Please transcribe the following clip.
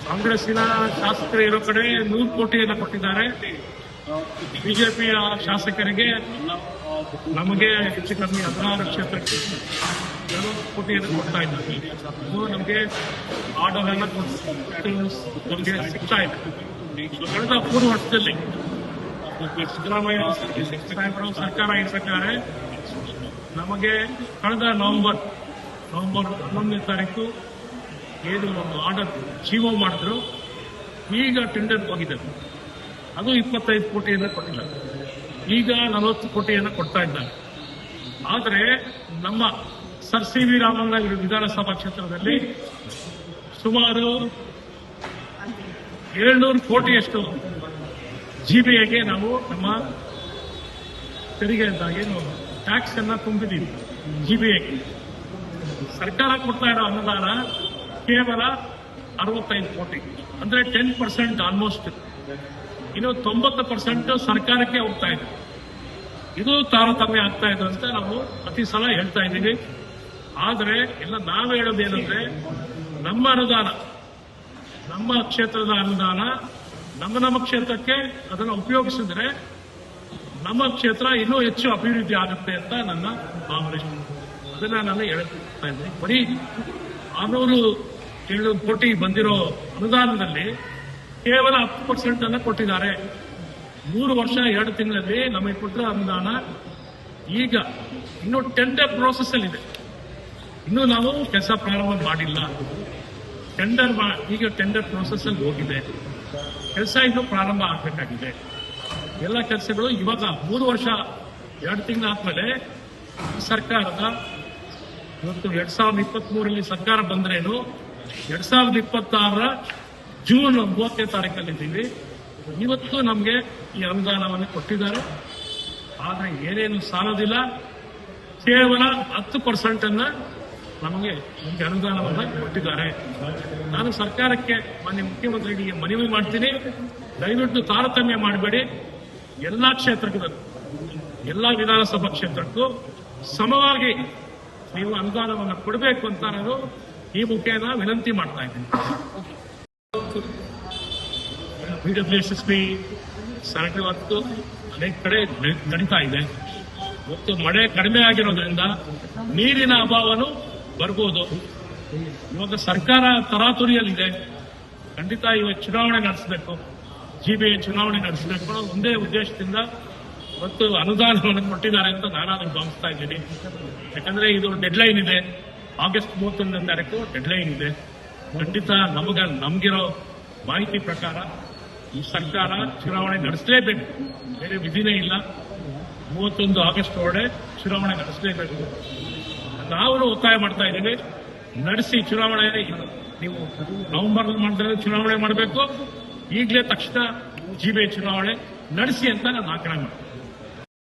ಕಾಂಗ್ರೆಸ್ಸಿನ ಶಾಸಕರು ಇರೋ ಕಡೆ 100 ಕೋಟಿಯನ್ನು ಕೊಟ್ಟಿದ್ದಾರೆ. ಬಿಜೆಪಿಯ ಶಾಸಕರಿಗೆ ನಮಗೆ ಹೆಚ್ಚು ಕಮ್ಮಿ 16 ಕ್ಷೇತ್ರಕ್ಕೆ 70 ಕೋಟಿಯನ್ನು ಕೊಡ್ತಾ ಇದ್ದಾರೆ. ಇದು ನಮಗೆ ಆರ್ಡರ್ ಅನ್ನ ನಮಗೆ ಸಿಗ್ತಾ ಇದೆ. ಕಳೆದ 3 ವರ್ಷದಲ್ಲಿ ಸಿದ್ದರಾಮಯ್ಯ ಸರ್ಕಾರ ಇರಬೇಕಾದ್ರೆ ನಮಗೆ ಕಳೆದ ನವೆಂಬರ್ 11ನೇ ತಾರೀಕು ಏನು ಒಂದು ಆರ್ಡರ್ ಜೀವೋ ಮಾಡಿದ್ರು. ಈಗ ಟೆಂಡರ್ ಹೋಗಿದ್ದಾರೆ. ಅದು 25 ಕೋಟಿಯನ್ನು ಕೊಟ್ಟಿಲ್ಲ. ಈಗ 40 ಕೋಟಿಯನ್ನು ಕೊಡ್ತಾ ಇದ್ದಾರೆ. ಆದರೆ ನಮ್ಮ ಸರ್ ಸಿ ವಿ ರಾಮಣ್ಣ ವಿಧಾನಸಭಾ ಕ್ಷೇತ್ರದಲ್ಲಿ ಸುಮಾರು 700 ಕೋಟಿಯಷ್ಟು ಜಿಬಿಎಗೆ ನಾವು ನಮ್ಮ ತೆರಿಗೆಯಿಂದಾಗಿ ಟ್ಯಾಕ್ಸ್ ಅನ್ನ ತುಂಬಿದ್ದೀವಿ. ಜಿಬಿಎಗೆ ಸರ್ಕಾರ ಕೊಡ್ತಾ ಇರೋ ಅನುದಾನ ಕೇವಲ 65 ಕೋಟಿ, ಅಂದ್ರೆ 10% ಆಲ್ಮೋಸ್ಟ್. ಇನ್ನು 90% ಸರ್ಕಾರಕ್ಕೆ ಹೋಗ್ತಾ ಇದೆ. ಇದು ತಾರತಮ್ಯ ಆಗ್ತಾ ಇದೆ ಅಂತ ನಾವು ಪ್ರತಿ ಸಲ ಹೇಳ್ತಾ ಇದ್ದೀವಿ. ಆದರೆ ಎಲ್ಲ ನಾವು ಹೇಳೋದೇನೆಂದ್ರೆ, ನಮ್ಮ ಅನುದಾನ, ನಮ್ಮ ಕ್ಷೇತ್ರದ ಅನುದಾನ ನಮ್ಮ ಕ್ಷೇತ್ರಕ್ಕೆ ಅದನ್ನು ಉಪಯೋಗಿಸಿದ್ರೆ ನಮ್ಮ ಕ್ಷೇತ್ರ ಇನ್ನೂ ಹೆಚ್ಚು ಅಭಿವೃದ್ಧಿ ಆಗುತ್ತೆ ಅಂತ ನನ್ನ ಭಾವನೆ. ಅದನ್ನ ನಾನು ಹೇಳ್ತಾ ಇದ್ದೀನಿ. ಬರೀ 607 ಕೋಟಿ ಬಂದಿರೋ ಅನುದಾನದಲ್ಲಿ ಕೇವಲ 10% ಅನ್ನು ಕೊಟ್ಟಿದ್ದಾರೆ. 3 ವರ್ಷ 2 ತಿಂಗಳಲ್ಲಿ ನಮಗೆ ಕೊಟ್ಟಿರೋ ಅನುದಾನ ಈಗ ಇನ್ನೂ ಟೆಂಡರ್ ಪ್ರೋಸೆಸ್ ಅಲ್ಲಿ ಇದೆ. ಇನ್ನೂ ನಾವು ಕೆಲಸ ಪ್ರಾರಂಭ ಮಾಡಿಲ್ಲ. ಈಗ ಟೆಂಡರ್ ಪ್ರೋಸೆಸ್ ಅಲ್ಲಿ ಹೋಗಿದೆ. ಕೆಲಸ ಇನ್ನೂ ಪ್ರಾರಂಭ ಆಗಬೇಕಾಗಿದೆ. ಎಲ್ಲ ಕೆಲಸಗಳು ಇವಾಗ 3 ವರ್ಷ 2 ತಿಂಗಳಾದ್ಮೇಲೆ ಸರ್ಕಾರದ ಇವತ್ತು 2023ರಲ್ಲಿ ಸರ್ಕಾರ ಬಂದ್ರೇನು 2026ರ ಜೂನ್ 30ನೇ ತಾರೀಕಲ್ಲಿದ್ದೀವಿ. ಇವತ್ತು ನಮಗೆ ಈ ಅನುದಾನವನ್ನು ಕೊಟ್ಟಿದ್ದಾರೆ. ಆದರೆ ಏನೇನು ಸಾಲದಿಲ್ಲ. ಕೇವಲ 10% ಅನ್ನ ನಮಗೆ ಅನುದಾನವನ್ನು ಕೊಟ್ಟಿದ್ದಾರೆ. ನಾನು ಸರ್ಕಾರಕ್ಕೆ ಮಾನ್ಯ ಮುಖ್ಯಮಂತ್ರಿಗಳಿಗೆ ಮನವಿ ಮಾಡ್ತೀನಿ, ದಯವಿಟ್ಟು ತಾರತಮ್ಯ ಮಾಡಬೇಡಿ. ಎಲ್ಲಾ ಕ್ಷೇತ್ರಕ್ಕೂ, ಎಲ್ಲಾ ವಿಧಾನಸಭಾ ಕ್ಷೇತ್ರಕ್ಕೂ ಸಮವಾಗಿ ನೀವು ಅನುದಾನವನ್ನು ಕೊಡಬೇಕು ಅಂತ ನಾನು ಈ ಮುಖೇನ ವಿನಂತಿ ಮಾಡ್ತಾ ಇದ್ದೀನಿ. ಬಿಡಬ್ಲ್ಯೂಎಸ್ಎಸ್ಪಿ ಸರಕು ಹೊತ್ತು ಅನೇಕ ಕಡೆ ನಡೀತಾ ಇದೆ. ಇವತ್ತು ಮಳೆ ಕಡಿಮೆ ಆಗಿರೋದ್ರಿಂದ ನೀರಿನ ಅಭಾವನೂ ಬರ್ಬೋದು. ಇವಾಗ ಸರ್ಕಾರ ತರಾತುರಿಯಲ್ಲಿದೆ. ಖಂಡಿತ ಇವಾಗ ಚುನಾವಣೆ ನಡೆಸಬೇಕು, ಜಿಬಿಎ ಚುನಾವಣೆ ನಡೆಸಬೇಕು ಅನ್ನೋ ಒಂದೇ ಉದ್ದೇಶದಿಂದ ಇವತ್ತು ಅನುದಾನವನ್ನು ಕೊಟ್ಟಿದ್ದಾರೆ ಅಂತ ನಾನು ಭಾವಿಸ್ತಾ ಇದ್ದೀನಿ. ಯಾಕಂದ್ರೆ ಇದು ಡೆಡ್ಲೈನ್ ಇದೆ. ಆಗಸ್ಟ್ 31ನೇ ತಾರೀಕು ಡೆಡ್ಲೈನ್ ಇದೆ. ಖಂಡಿತ ನಮಗಿರೋ ಮಾಹಿತಿ ಪ್ರಕಾರ ಈ ಸರ್ಕಾರ ಚುನಾವಣೆ ನಡೆಸಲೇಬೇಕು. ಬೇರೆ ವಿಧಿನೇ ಇಲ್ಲ. 31 ಆಗಸ್ಟ್ ಒಳಗೆ ಚುನಾವಣೆ ನಡೆಸಲೇಬೇಕು. ನಾವು ಒತ್ತಾಯ ಮಾಡ್ತಾ ಇದ್ದೀವಿ, ನಡೆಸಿ ಚುನಾವಣೆ. ನೀವು ನವೆಂಬರ್ ಮಾಡಿದ್ರೆ ಚುನಾವಣೆ ಮಾಡಬೇಕು. ಈಗಲೇ ತಕ್ಷಣ ಜಿಬಿಎ ಚುನಾವಣೆ ನಡೆಸಿ ಅಂತ ನಾನು ಆಗ್ರಹ ಮಾಡ್ತೀನಿ.